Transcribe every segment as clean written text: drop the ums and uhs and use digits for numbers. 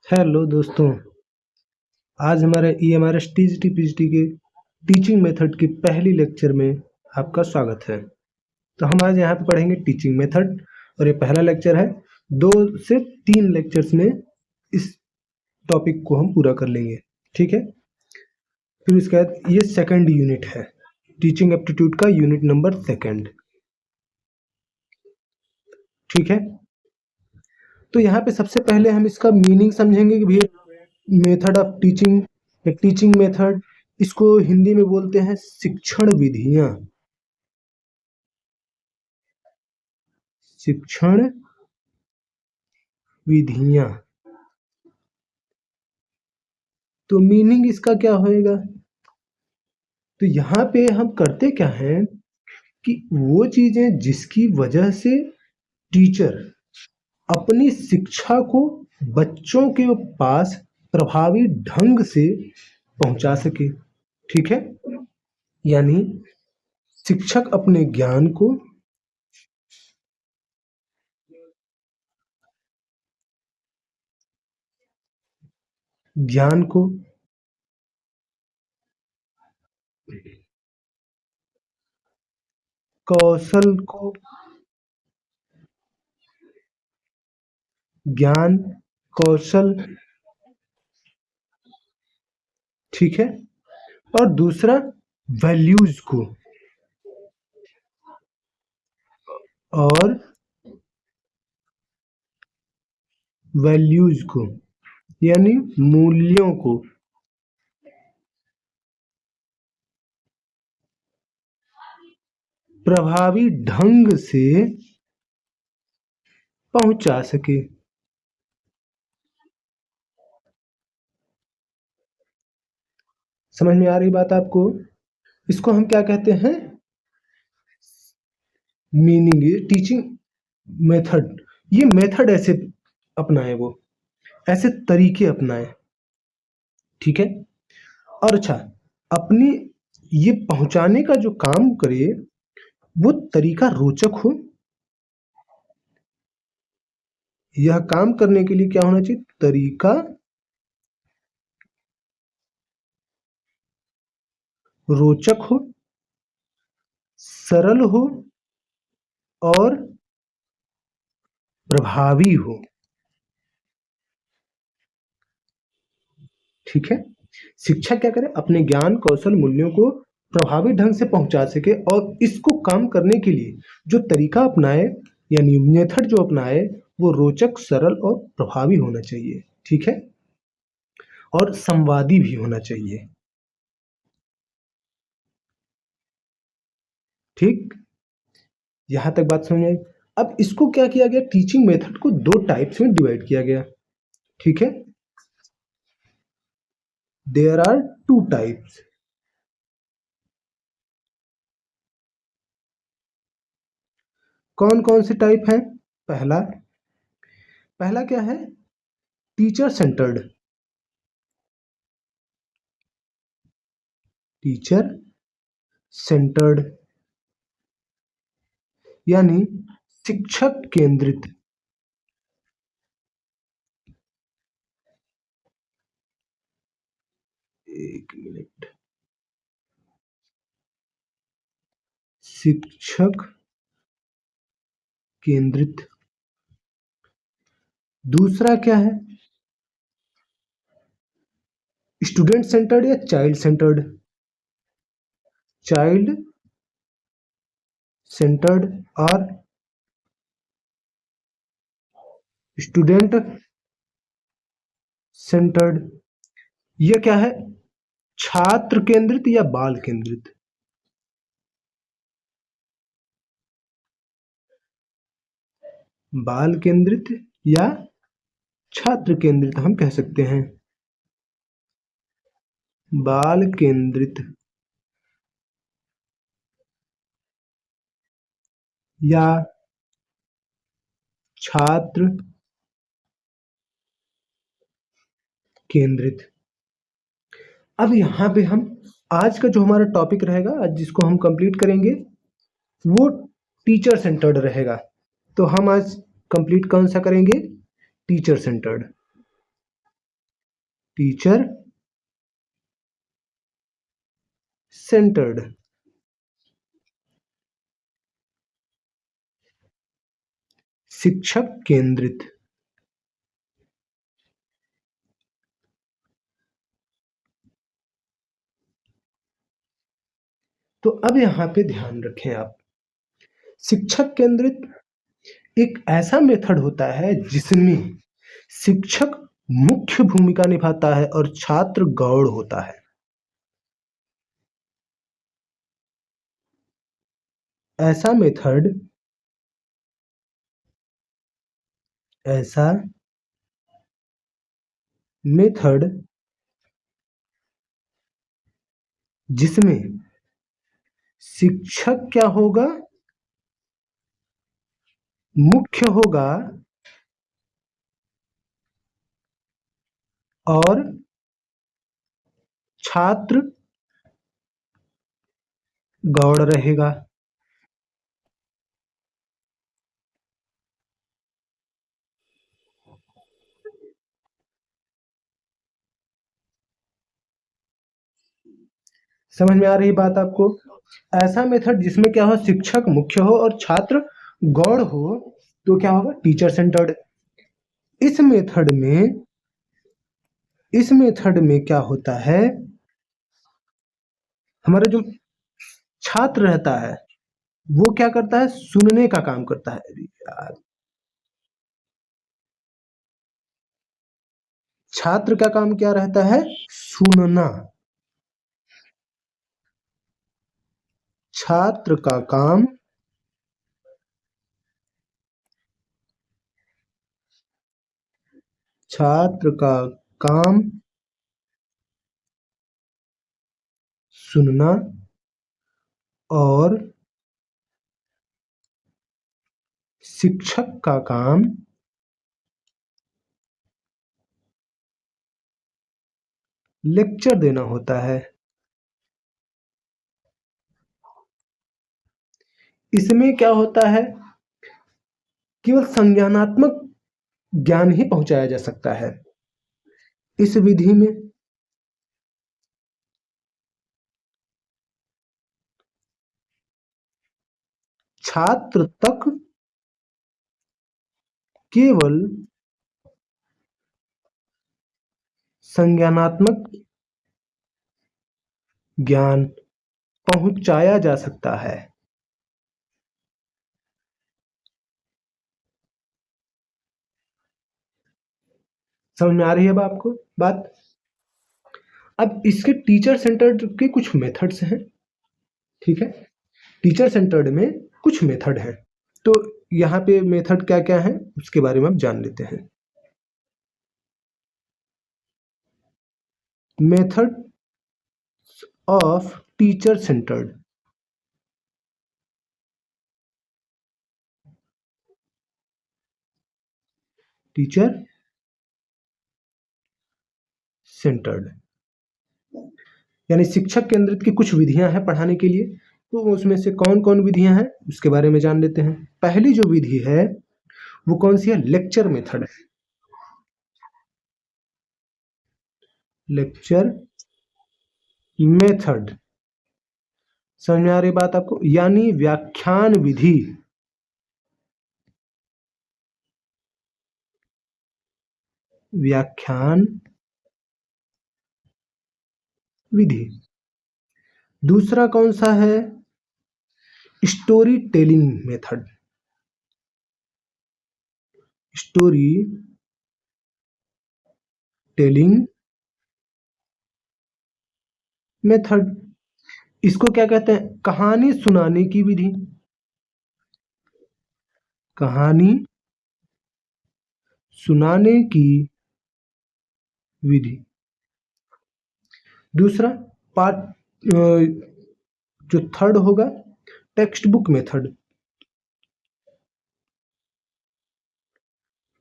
Hello दोस्तों। आज हमारे टीजीटी पीजीटी के टीचिंग मेथड की पहली लेक्चर में आपका स्वागत है। तो हम आज यहाँ पे पढ़ेंगे टीचिंग मेथड और ये पहला लेक्चर है। 2 से 3 लेक्चर्स में इस टॉपिक को हम पूरा कर लेंगे, ठीक है। फिर उसके बाद ये सेकंड यूनिट है, टीचिंग एप्टीट्यूड का यूनिट नंबर 2, ठीक है। तो यहाँ पे सबसे पहले हम इसका मीनिंग समझेंगे कि भैया method of teaching, teaching method, इसको हिंदी में बोलते हैं शिक्षण विधियां। शिक्षण विधियां। तो मीनिंग इसका क्या होएगा? तो यहाँ पे हम करते क्या हैं कि वो चीजें जिसकी वजह से टीचर अपनी शिक्षा को बच्चों के पास प्रभावी ढंग से पहुंचा सके, ठीक है। यानी शिक्षक अपने ज्ञान को कौशल को ज्ञान कौशल, ठीक है। और दूसरा वैल्यूज को, और वैल्यूज को यानी मूल्यों को प्रभावी ढंग से पहुंचा सके। समझ में आ रही बात आपको? इसको हम क्या कहते हैं? Meaning teaching method. ये मेथड ऐसे अपनाए, वो ऐसे तरीके अपनाए, ठीक है। और अच्छा, अपनी ये पहुंचाने का जो काम करे वो तरीका रोचक हो। यह काम करने के लिए क्या होना चाहिए? तरीका रोचक हो, सरल हो और प्रभावी हो, ठीक है। शिक्षक क्या करे? अपने ज्ञान कौशल मूल्यों को प्रभावी ढंग से पहुंचा सके, और इसको काम करने के लिए जो तरीका अपनाए यानी मेथड जो अपनाए वो रोचक, सरल और प्रभावी होना चाहिए, ठीक है। और संवादी भी होना चाहिए, ठीक। यहां तक बात समझ आई। अब इसको क्या किया गया? टीचिंग मेथड को 2 टाइप्स में डिवाइड किया गया, ठीक है। There are 2 types. कौन कौन से टाइप हैं? पहला पहला क्या है? Teacher centred. टीचर सेंटर्ड यानी शिक्षक केंद्रित। एक मिनट। शिक्षक केंद्रित। दूसरा क्या है? स्टूडेंट सेंटर्ड या चाइल्ड सेंटर्ड। चाइल्ड सेंटर्ड और स्टूडेंट सेंटर्ड। ये क्या है? छात्र केंद्रित या बाल केंद्रित। बाल केंद्रित या छात्र केंद्रित हम कह सकते हैं। बाल केंद्रित या छात्र केंद्रित। अब यहाँ पे हम आज का जो हमारा टॉपिक रहेगा, आज जिसको हम कंप्लीट करेंगे, वो टीचर सेंटर्ड रहेगा। तो हम आज कंप्लीट कौन सा करेंगे? Teacher centred. Teacher centred. शिक्षक केंद्रित। तो अब यहाँ पे ध्यान रखें आप, शिक्षक केंद्रित एक ऐसा मेथड होता है जिसमें शिक्षक मुख्य भूमिका निभाता है और छात्र गौड़ होता है। ऐसा मेथड जिसमें शिक्षक क्या होगा, मुख्य होगा और छात्र गौड़ रहेगा। समझ में आ रही बात आपको? ऐसा मेथड जिसमें क्या हो, शिक्षक मुख्य हो और छात्र गौड़ हो, तो क्या होगा, टीचर सेंटर्ड। इस मेथड में क्या होता है, हमारा जो छात्र रहता है वो क्या करता है, सुनने का काम करता है। अरे यार, छात्र का काम क्या रहता है, सुनना। छात्र का काम छात्र का काम सुनना और शिक्षक का काम लेक्चर देना होता है। इसमें क्या होता है, केवल संज्ञानात्मक ज्ञान ही पहुंचाया जा सकता है। इस विधि में छात्र तक केवल संज्ञानात्मक ज्ञान पहुंचाया जा सकता है। समझ में आ रही है अब आपको बात? अब इसके टीचर सेंटर्ड के कुछ मेथड्स हैं, ठीक है। टीचर सेंटर्ड में कुछ मेथड हैं, तो यहाँ पे मेथड क्या क्या है उसके बारे में हम जान लेते हैं। Method of teacher centred. Teacher centred यानी शिक्षक केंद्रित की कुछ विधियां हैं पढ़ाने के लिए, तो उसमें से कौन कौन विधियां हैं उसके बारे में जान लेते हैं। पहली जो विधि है वो कौन सी है, लेक्चर मेथड है। लेक्चर मेथड, समझ में आ रही बात आपको, यानी व्याख्यान विधि। व्याख्यान विधि। दूसरा कौन सा है, story telling method. Story telling method, इसको क्या कहते हैं, कहानी सुनाने की विधि। कहानी सुनाने की विधि। दूसरा पार्ट जो थर्ड होगा, text book method.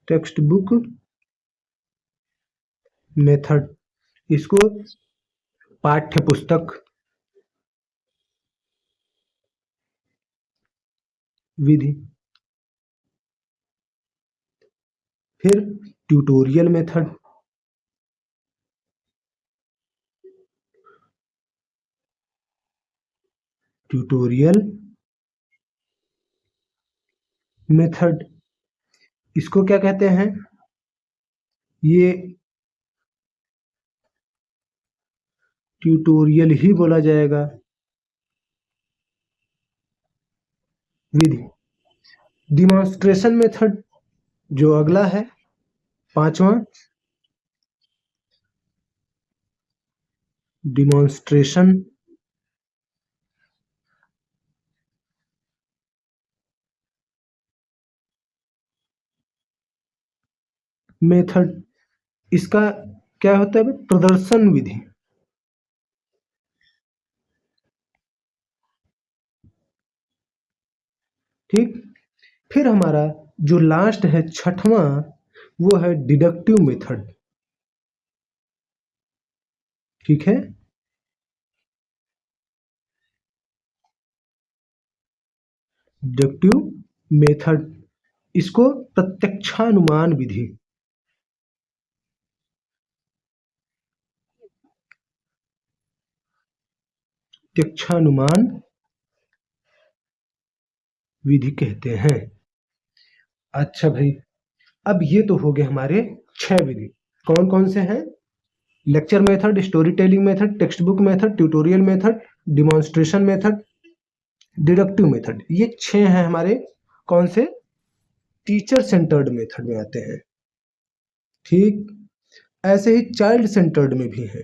Text book method, इसको पाठ्य पुस्तक विधि। फिर ट्यूटोरियल मेथड। ट्यूटोरियल मेथड, इसको क्या कहते हैं? ये ट्यूटोरियल ही बोला जाएगा। विधि, डिमॉन्स्ट्रेशन मेथड जो अगला है, पांचवा, डिमॉन्स्ट्रेशन मेथड, इसका क्या होता है? प्रदर्शन विधि। ठीक, फिर हमारा जो लास्ट है छठवां, वो है डिडक्टिव मेथड। ठीक है, डिडक्टिव मेथड, इसको प्रत्यक्षानुमान विधि, प्रत्यक्षानुमान विधि कहते हैं। अच्छा भाई, अब ये तो हो गए हमारे 6 विधि। कौन कौन से हैं? Lecture method, story telling method, text book method, tutorial method, demonstration method, deductive method. ये 6 हैं हमारे कौन से? टीचर सेंटर्ड मेथड में आते हैं। ठीक, ऐसे ही चाइल्ड सेंटर्ड में भी है।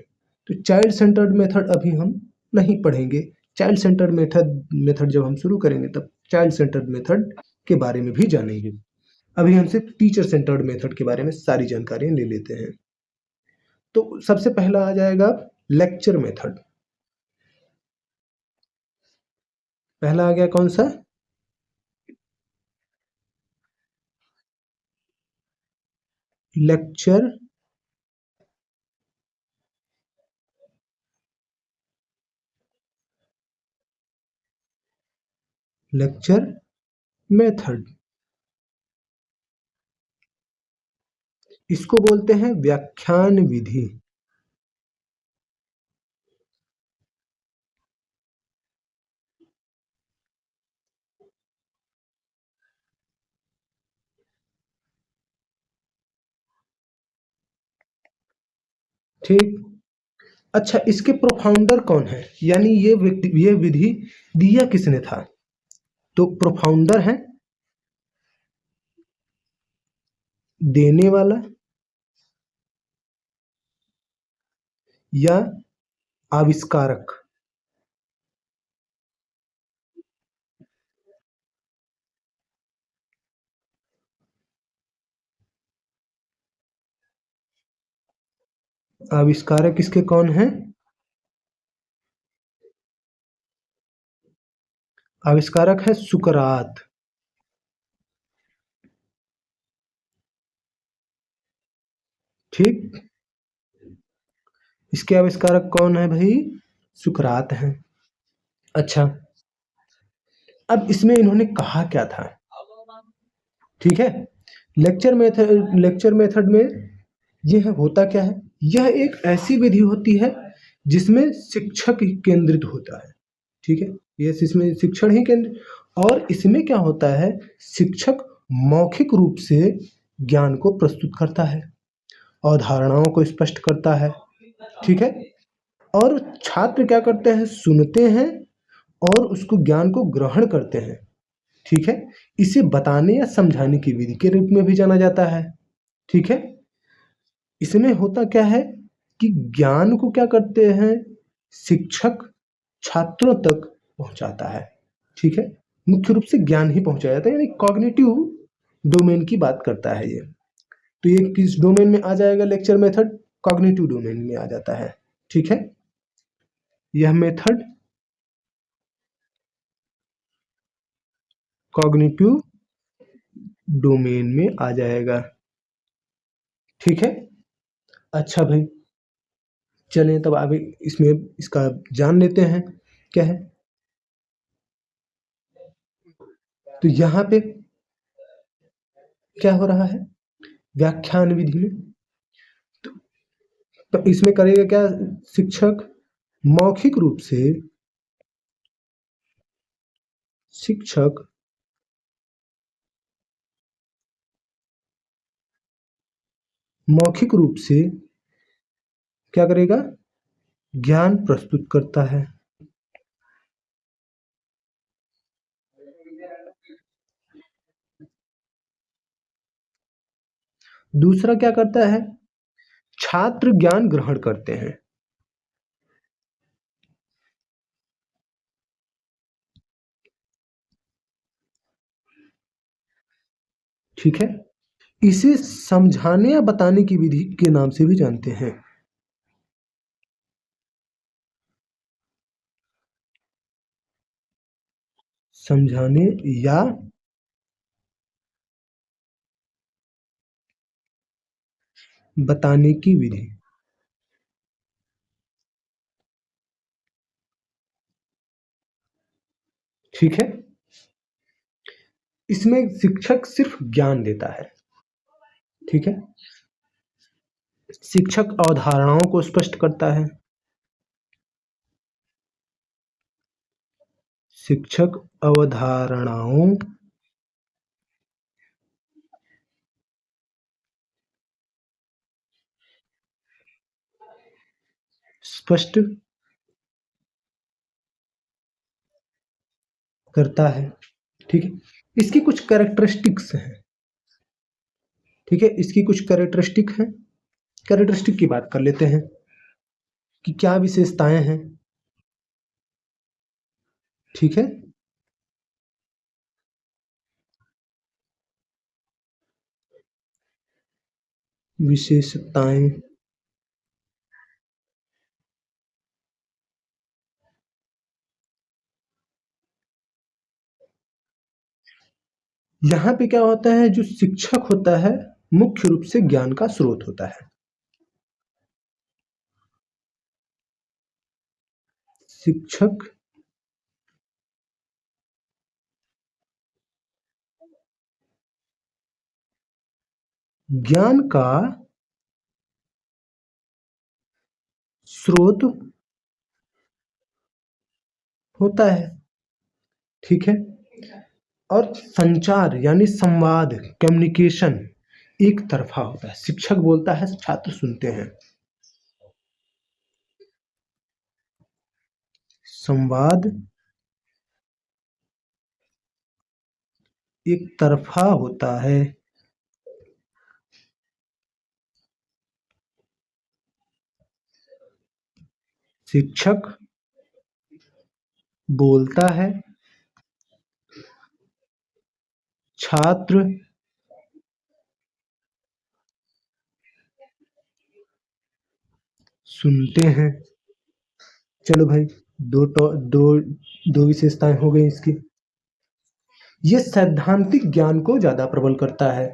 तो चाइल्ड सेंटर्ड मेथड अभी हम नहीं पढ़ेंगे। चाइल्ड सेंटर्ड मेथड जब हम शुरू करेंगे तब चाइल्ड सेंटर्ड मेथड के बारे में भी जानेंगे। अभी हम सिर्फ टीचर सेंटर्ड मेथड के बारे में सारी जानकारियां ले लेते हैं। तो सबसे पहला आ जाएगा लेक्चर मेथड। पहला आ गया कौन सा? लेक्चर लेक्चर मेथड, इसको बोलते हैं व्याख्यान विधि। ठीक, अच्छा, इसके प्रोफाउंडर कौन है? यानी ये विधि दिया किसने था? तो प्रोफाउंडर है देने वाला या आविष्कारक। आविष्कारक इसके कौन है? आविष्कारक है सुकरात। ठीक, इसके आविष्कारक कौन है भाई? सुकरात हैं। अच्छा, अब इसमें इन्होंने कहा क्या था? ठीक है, लेक्चर मेथड में यह होता क्या है? यह एक ऐसी विधि होती है जिसमें शिक्षक ही केंद्रित होता है। ठीक है, ये इसमें शिक्षण ही केंद्र, और इसमें क्या होता है? शिक्षक मौखिक रूप से ज्ञान को प्रस्तुत करता है, अवधारणाओं को स्पष्ट करता है। ठीक है, और छात्र क्या करते हैं? सुनते हैं और उसको ज्ञान को ग्रहण करते हैं। ठीक है, इसे बताने या समझाने की विधि के रूप में भी जाना जाता है। ठीक है, इसमें होता क्या है कि ज्ञान को क्या करते हैं? शिक्षक छात्रों तक पहुंचाता है। ठीक है, मुख्य रूप से ज्ञान ही पहुंचाया जाता है, यानी कॉग्निटिव डोमेन की बात करता है ये। तो ये किस डोमेन में आ जाएगा? लेक्चर मेथड कॉग्निटिव डोमेन में आ जाता है। ठीक है, यह मेथड कॉग्निटिव डोमेन में आ जाएगा। ठीक है, अच्छा भाई, चलें तब आगे इसमें इसका जान लेते हैं क्या है। तो यहाँ पे क्या हो रहा है व्याख्यान विधि में? तो इसमें करेगा क्या शिक्षक? मौखिक रूप से शिक्षक मौखिक रूप से क्या करेगा? ज्ञान प्रस्तुत करता है। दूसरा क्या करता है? छात्र ज्ञान ग्रहण करते हैं। ठीक है, इसे समझाने या बताने की विधि के नाम से भी जानते हैं। समझाने या बताने की विधि। ठीक है, इसमें शिक्षक सिर्फ ज्ञान देता है। ठीक है, शिक्षक अवधारणाओं को स्पष्ट करता है। शिक्षक अवधारणाओं स्पष्ट करता है। ठीक है, इसकी कुछ कैरेक्टरिस्टिक्स हैं। ठीक है, इसकी कुछ कैरेक्टरिस्टिक हैं। कैरेक्टरिस्टिक की बात कर लेते हैं कि क्या विशेषताएं हैं। ठीक है, विशेषताएं यहाँ पे क्या होता है? जो शिक्षक होता है मुख्य रूप से ज्ञान का स्रोत होता है। शिक्षक ज्ञान का स्रोत होता है। ठीक है, और संचार यानी संवाद, कम्युनिकेशन एक तरफा होता है। शिक्षक बोलता है, छात्र सुनते हैं। संवाद एक तरफा होता है। शिक्षक बोलता है, छात्र सुनते हैं। चलो भाई, दो दो विशेषताएं हो गई इसकी। ये सैद्धांतिक ज्ञान को ज्यादा प्रबल करता है।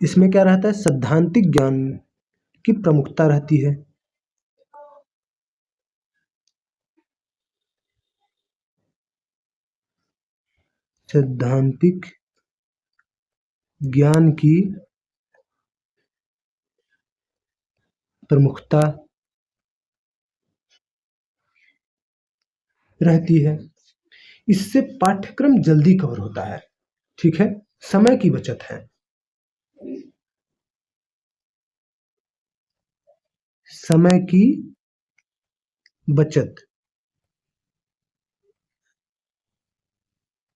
इसमें क्या रहता है? सैद्धांतिक ज्ञान की प्रमुखता रहती है। सैद्धांतिक ज्ञान की प्रमुखता रहती है। इससे पाठ्यक्रम जल्दी कवर होता है। ठीक है, समय की बचत है। समय की बचत,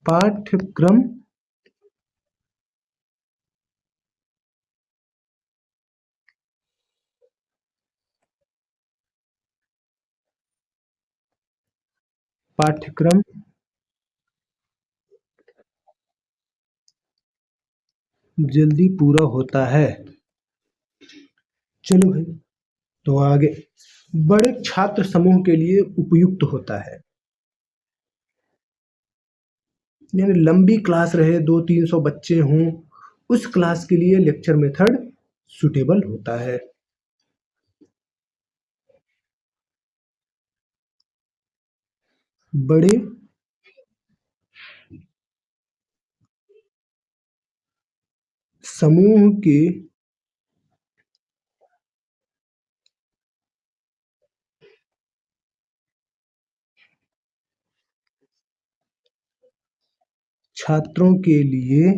पाठ्यक्रम पाठ्यक्रम जल्दी पूरा होता है। चलो भाई, तो आगे। बड़े छात्र समूह के लिए उपयुक्त होता है। यानी लंबी क्लास रहे, 200-300 बच्चे हों, उस क्लास के लिए लेक्चर मेथड सुटेबल होता है। बड़े समूह के छात्रों के लिए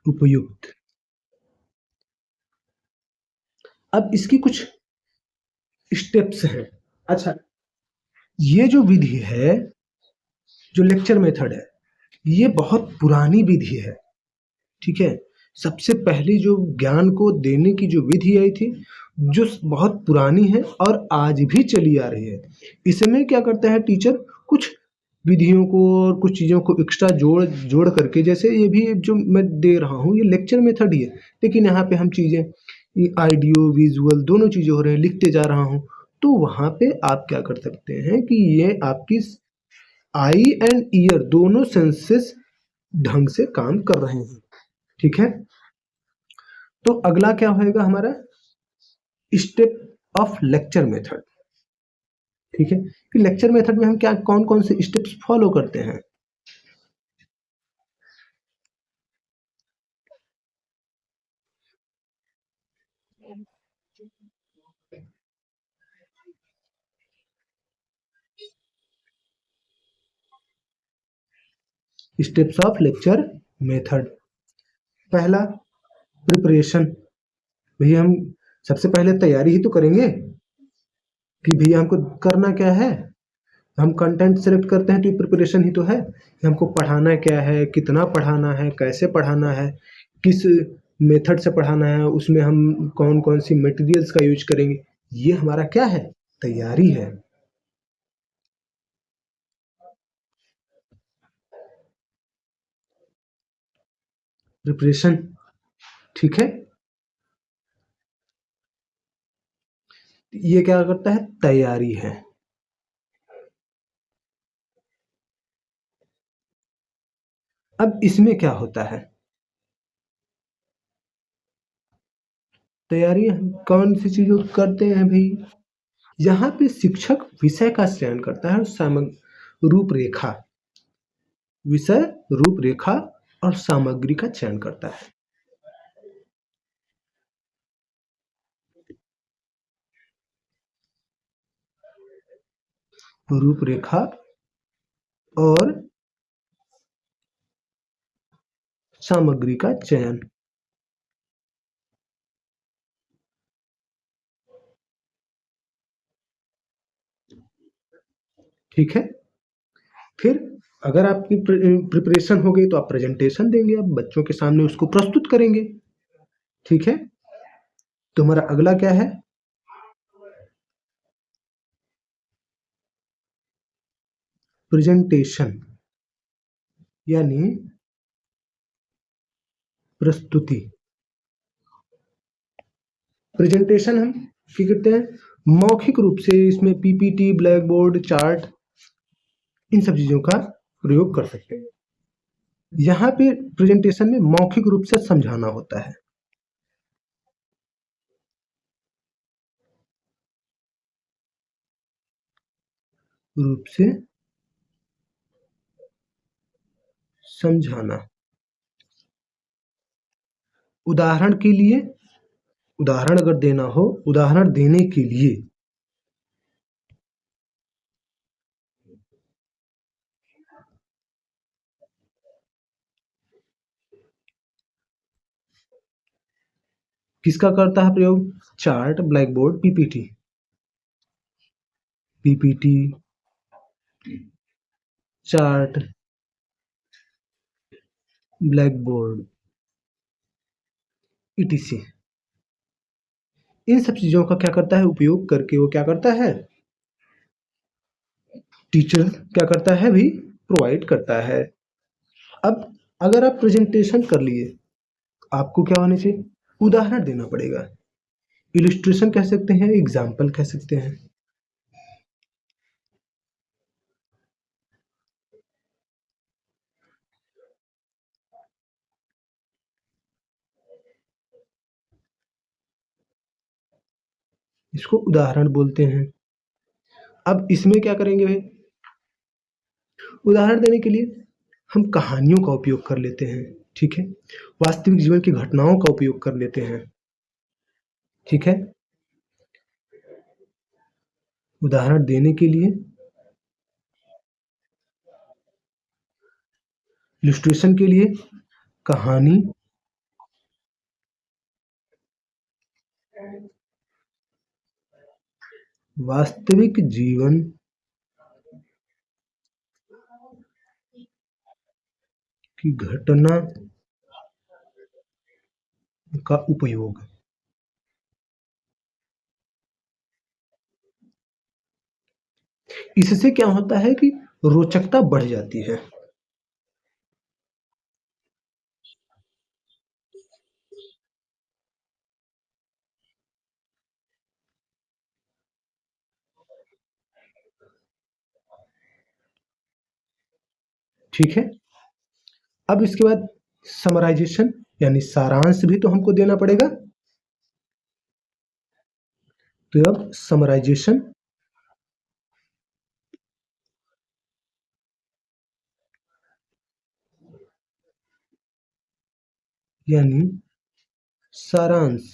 उपयुक्त। अब इसकी कुछ स्टेप्स हैं। अच्छा, ये जो विधि है, जो लेक्चर मेथड है, ये बहुत पुरानी विधि है, ठीक है। सबसे पहली जो ज्ञान को देने की जो विधि आई थी, जो बहुत पुरानी है और आज भी चली आ रही है। इसमें क्या करता है टीचर, कुछ विधियों को और कुछ चीज़ों को एक्स्ट्रा जोड़ जोड़ करके, जैसे ये भी जो मैं दे रहा हूँ ये लेक्चर मेथड ही है, लेकिन यहाँ पे हम चीज़ें ऑडियो विजुअल दोनों चीज़ें हो रहे हैं, लिखते जा रहा हूँ। तो वहाँ पे आप क्या कर सकते हैं कि ये आपकी आई एंड ईयर दोनों सेंसेस ढंग से काम कर रहे हैं, ठीक है। तो अगला क्या होएगा हमारा, स्टेप ऑफ लेक्चर मेथड, ठीक है। कि लेक्चर मेथड में हम क्या कौन कौन से स्टेप्स फॉलो करते हैं। स्टेप्स ऑफ लेक्चर मेथड, पहला प्रिपरेशन। भैया हम सबसे पहले तैयारी ही तो करेंगे कि भैया हमको करना क्या है। हम कंटेंट सेलेक्ट करते हैं तो ये प्रिपरेशन ही तो है कि हमको पढ़ाना क्या है, कितना पढ़ाना है, कैसे पढ़ाना है, किस मेथड से पढ़ाना है, उसमें हम कौन कौन सी मटेरियल्स का यूज करेंगे। ये हमारा क्या है, तैयारी है। प्रिपरेशन, ठीक है। ये क्या करता है, तैयारी है। अब इसमें क्या होता है, तैयारी हम कौन सी चीजों की करते हैं भाई, यहाँ पे शिक्षक विषय का चयन करता है और सामग्री रूपरेखा, विषय रूपरेखा और सामग्री का चयन करता है। रूपरेखा और सामग्री का चयन, ठीक है। फिर अगर आपकी प्रिपरेशन हो गई तो आप प्रेजेंटेशन देंगे, आप बच्चों के सामने उसको प्रस्तुत करेंगे, ठीक है। तो हमारा अगला क्या है, प्रेजेंटेशन यानी प्रस्तुति। प्रेजेंटेशन हम क्या करते हैं, मौखिक रूप से इसमें पीपीटी, ब्लैक बोर्ड, चार्ट, इन सब चीजों का प्रयोग कर सकते हैं। यहाँ पे प्रेजेंटेशन में मौखिक रूप से समझाना होता है, रूप से समझाना। उदाहरण के लिए, उदाहरण अगर देना हो, उदाहरण देने के लिए किसका करता है प्रयोग, chart, black board, PPT, PPT, chart, black board, etc. इन सब चीजों का क्या करता है, उपयोग करके वो क्या करता है, टीचर क्या करता है भी, प्रोवाइड करता है। अब अगर आप प्रेजेंटेशन कर लिए, आपको क्या होना चाहिए, उदाहरण देना पड़ेगा। इलिस्ट्रेशन कह सकते हैं, एग्जाम्पल कह सकते हैं। इसको उदाहरण बोलते हैं। अब इसमें क्या करेंगे भाई, उदाहरण देने के लिए हम कहानियों का उपयोग कर लेते हैं, ठीक है। वास्तविक जीवन की घटनाओं का उपयोग कर लेते हैं, ठीक है। उदाहरण देने के लिए, इलस्ट्रेशन के लिए, कहानी, वास्तविक जीवन की घटना का उपयोग। इससे क्या होता है कि रोचकता बढ़ जाती है। ठीक है, अब इसके बाद समराइजेशन यानी सारांश भी तो हमको देना पड़ेगा। तो अब समराइजेशन यानी सारांश।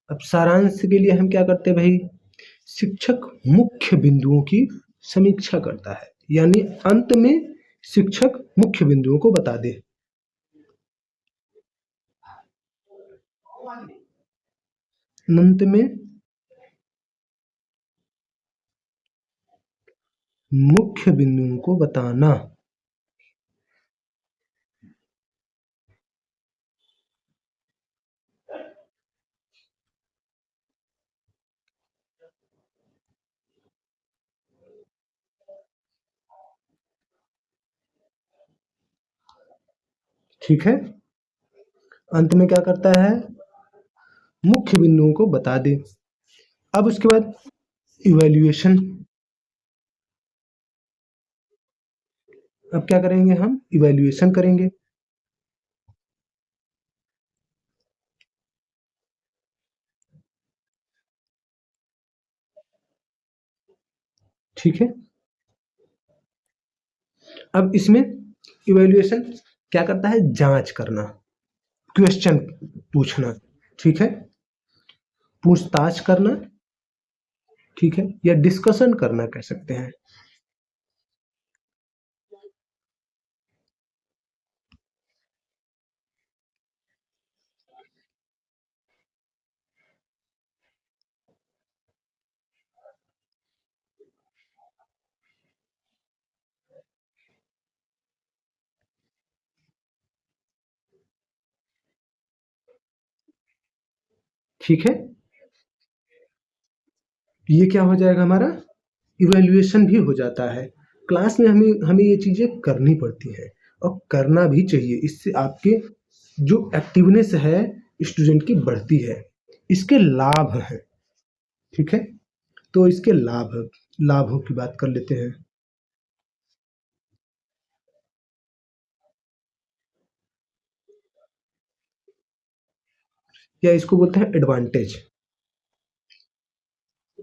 अब सारांश के लिए हम क्या करते हैं भाई, शिक्षक मुख्य बिंदुओं की समीक्षा करता है, यानी अंत में शिक्षक मुख्य बिंदुओं को बता दे। अंत में मुख्य बिंदुओं को बताना। ठीक है, अंत में क्या करता है, मुख्य बिंदुओं को बता दे। अब उसके बाद इवैल्यूएशन। अब क्या करेंगे, हम इवैल्यूएशन करेंगे। ठीक है, अब इसमें इवैल्यूएशन क्या करता है, जांच करना, क्वेश्चन पूछना। ठीक है, पूछताछ करना। ठीक है, या डिस्कशन करना कह सकते हैं। ठीक है, ये क्या हो जाएगा हमारा, इवैल्यूएशन भी हो जाता है। क्लास में हमें हमें ये चीजें करनी पड़ती हैं और करना भी चाहिए। इससे आपके जो एक्टिवनेस है स्टूडेंट की बढ़ती है। इसके लाभ हैं। ठीक है, तो इसके लाभों की बात कर लेते हैं। या इसको बोलते हैं एडवांटेज।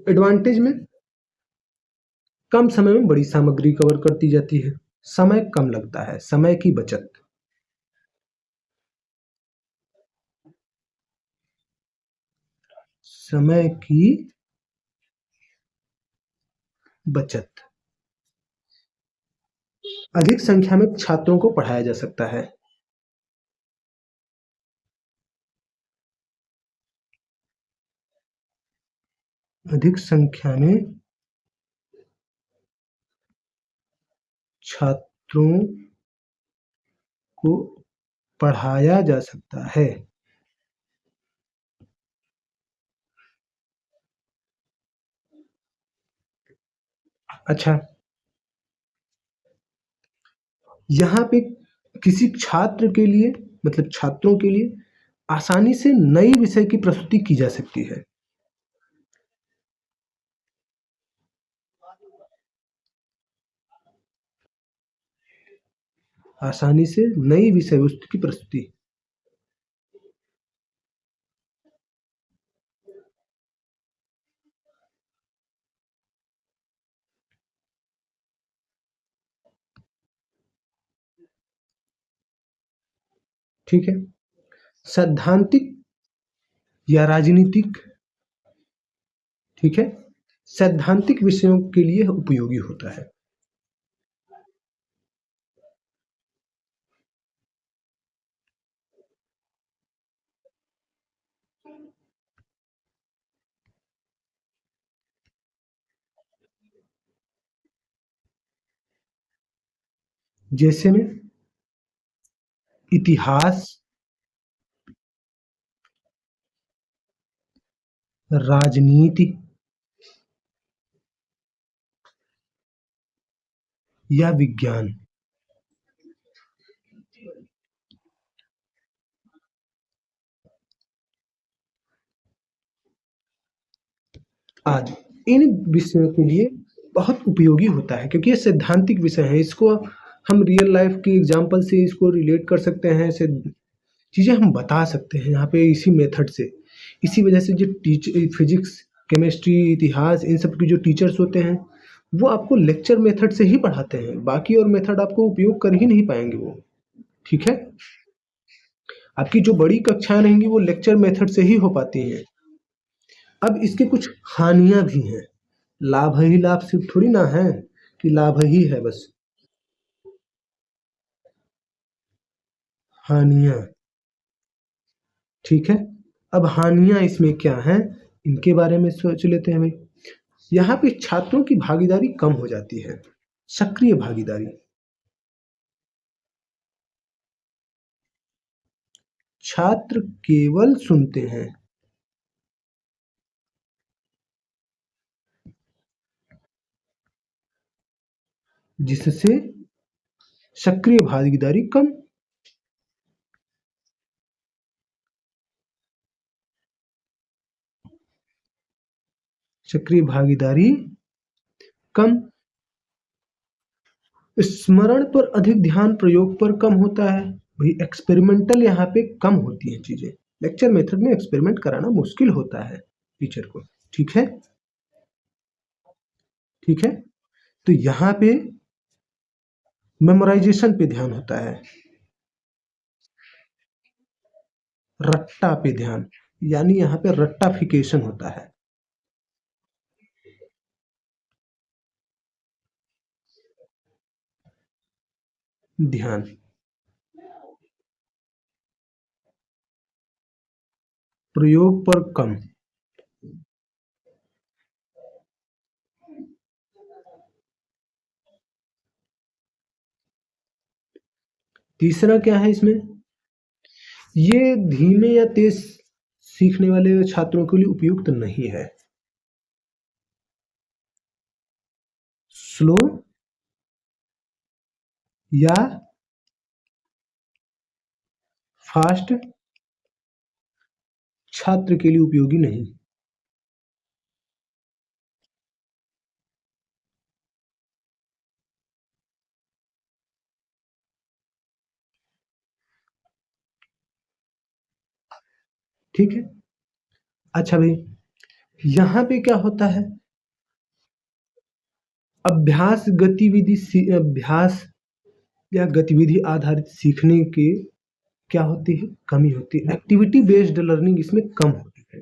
एडवांटेज में कम समय में बड़ी सामग्री कवर करती जाती है, समय कम लगता है, समय की बचत। समय की बचत, अधिक संख्या में छात्रों को पढ़ाया जा सकता है। अधिक संख्या में छात्रों को पढ़ाया जा सकता है। अच्छा, यहाँ पे किसी छात्र के लिए, मतलब छात्रों के लिए आसानी से नई विषय की प्रस्तुति की जा सकती है। आसानी से नई विषय वस्तु की प्रस्तुति। ठीक है। सैद्धांतिक या राजनीतिक, ठीक है, सैद्धांतिक विषयों के लिए उपयोगी होता है। जैसे में इतिहास, राजनीति या विज्ञान आदि, इन विषयों के लिए बहुत उपयोगी होता है, क्योंकि ये सैद्धांतिक विषय है। इसको हम रियल लाइफ की एग्जांपल से इसको रिलेट कर सकते हैं, ऐसे चीज़ें हम बता सकते हैं यहाँ पे इसी मेथड से। इसी वजह से जो फिजिक्स, केमिस्ट्री, इतिहास, इन सब के जो टीचर्स होते हैं वो आपको लेक्चर मेथड से ही पढ़ाते हैं, बाकी और मेथड आपको उपयोग कर ही नहीं पाएंगे वो। ठीक है, आपकी जो बड़ी कक्षाएं रहेंगी वो लेक्चर मेथड से ही हो पाती हैं। अब इसके कुछ हानियां भी हैं, लाभ ही लाभ सिर्फ थोड़ी ना है कि लाभ ही है बस। हानियां, ठीक है। अब हानियां इसमें क्या हैं, इनके बारे में सोच लेते हैं भाई। यहाँ पे छात्रों की भागीदारी कम हो जाती है, सक्रिय भागीदारी। छात्र केवल सुनते हैं, जिससे सक्रिय भागीदारी कम। सक्रिय भागीदारी कम, स्मरण पर अधिक ध्यान, प्रयोग पर कम होता है भाई। एक्सपेरिमेंटल यहाँ पे कम होती हैं चीजें, लेक्चर मेथड में एक्सपेरिमेंट कराना मुश्किल होता है टीचर को। ठीक है, ठीक है। तो यहाँ पे मेमोराइजेशन पे ध्यान होता है, रट्टा पे ध्यान, यानी यहाँ पे रट्टाफिकेशन होता है। ध्यान, प्रयोग पर कम। तीसरा क्या है इसमें, ये धीमे या तेज सीखने वाले छात्रों के लिए उपयुक्त नहीं है। स्लो या फास्ट छात्र के लिए उपयोगी नहीं। ठीक है। अच्छा भाई, यहाँ पे क्या होता है, अभ्यास या गतिविधि आधारित सीखने के क्या होती है, कमी होती है। एक्टिविटी बेस्ड लर्निंग इसमें कम होती है।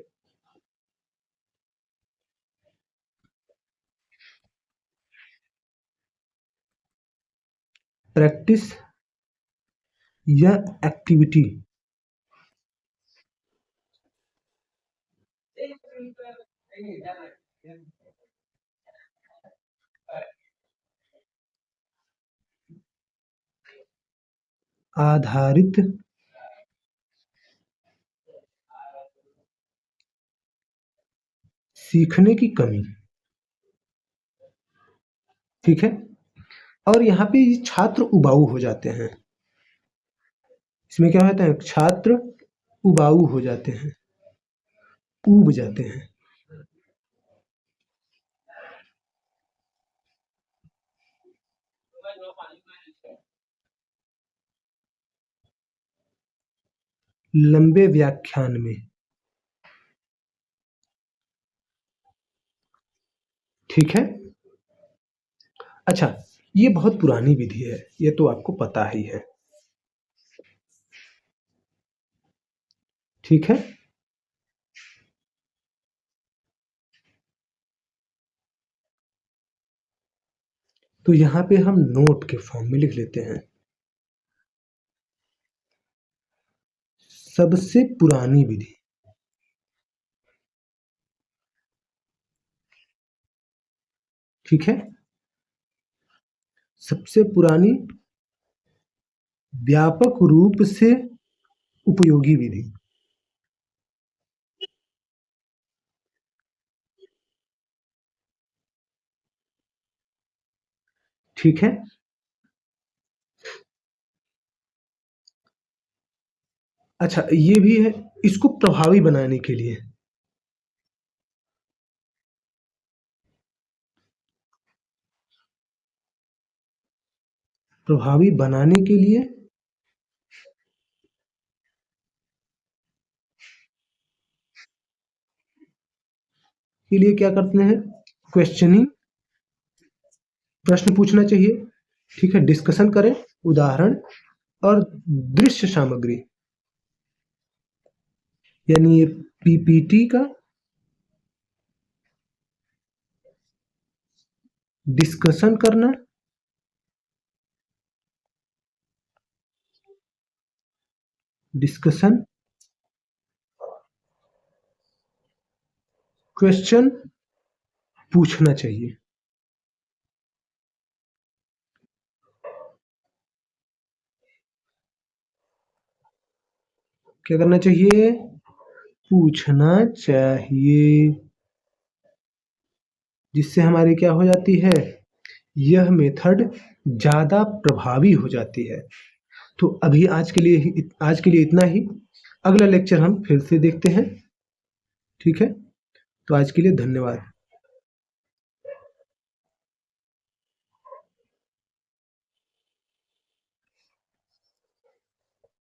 प्रैक्टिस या एक्टिविटी, आधारित सीखने की कमी। ठीक है, और यहाँ पे ये छात्र उबाऊ हो जाते हैं। इसमें क्या होता है, छात्र उबाऊ हो जाते हैं, ऊब जाते हैं। लंबे व्याख्यान में, ठीक है। अच्छा, ये बहुत पुरानी विधि है, ये तो आपको पता ही है। ठीक है। तो यहाँ पे हम नोट के फॉर्म में लिख लेते हैं, सबसे पुरानी विधि। ठीक है, सबसे पुरानी व्यापक रूप से उपयोगी विधि। ठीक है, अच्छा ये भी है, इसको प्रभावी बनाने के लिए, प्रभावी बनाने के लिए क्या करते हैं, क्वेश्चनिंग, प्रश्न पूछना चाहिए। ठीक है, डिस्कशन करें, उदाहरण और दृश्य सामग्री, यानी ये पीपीटी का डिस्कशन करना, डिस्कशन, क्वेश्चन पूछना चाहिए। क्या करना चाहिए, पूछना चाहिए, जिससे हमारी क्या हो जाती है, यह मेथड ज़्यादा प्रभावी हो जाती है। तो अभी आज के लिए इतना ही। अगला लेक्चर हम फिर से देखते हैं। ठीक है, तो आज के लिए धन्यवाद।